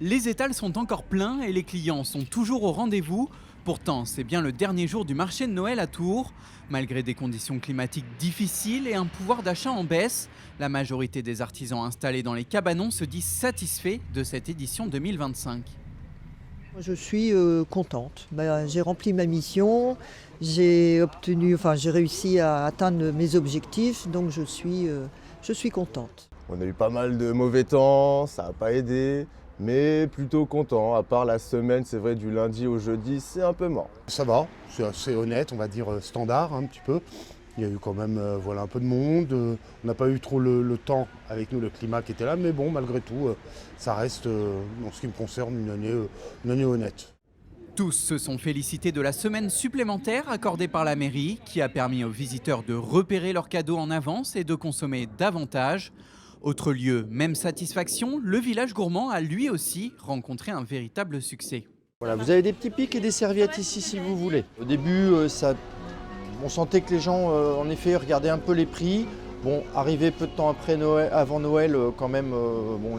Les étals sont encore pleins et les clients sont toujours au rendez-vous. Pourtant, c'est bien le dernier jour du marché de Noël à Tours. Malgré des conditions climatiques difficiles et un pouvoir d'achat en baisse, la majorité des artisans installés dans les cabanons se disent satisfaits de cette édition 2025. Je suis contente. J'ai rempli ma mission, j'ai réussi à atteindre mes objectifs, donc je suis contente. On a eu pas mal de mauvais temps, ça n'a pas aidé, mais plutôt content. À part la semaine, c'est vrai, du lundi au jeudi, c'est un peu mort. Ça va, c'est assez honnête, on va dire standard un petit peu. Il y a eu quand même un peu de monde. On n'a pas eu trop le temps avec nous, le climat qui était là, mais bon, malgré tout, ça reste, en ce qui me concerne, une année honnête. Tous se sont félicités de la semaine supplémentaire accordée par la mairie qui a permis aux visiteurs de repérer leurs cadeaux en avance et de consommer davantage. Autre lieu, même satisfaction, le village gourmand a lui aussi rencontré un véritable succès. Voilà, vous avez des petits pics et des serviettes ici si vous voulez. Au début, on sentait que les gens, en effet, regardaient un peu les prix. Bon, arrivé peu de temps après Noël, avant Noël, quand même,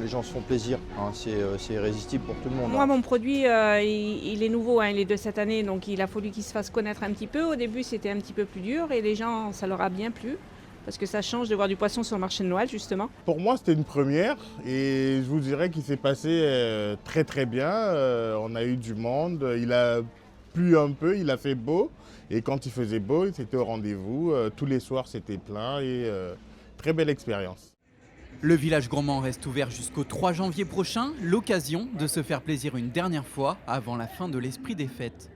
les gens se font plaisir. Hein, c'est irrésistible pour tout le monde. Moi, mon produit, il est nouveau, il est de cette année, donc il a fallu qu'il se fasse connaître un petit peu. Au début, c'était un petit peu plus dur et les gens, ça leur a bien plu. Parce que ça change de voir du poisson sur le marché de Noël, justement. Pour moi, c'était une première et je vous dirais qu'il s'est passé très très bien. On a eu du monde, il a plu un peu, il a fait beau. Et quand il faisait beau, c'était au rendez-vous. Tous les soirs, c'était plein et très belle expérience. Le village gourmand reste ouvert jusqu'au 3 janvier prochain, l'occasion de se faire plaisir une dernière fois avant la fin de l'esprit des fêtes.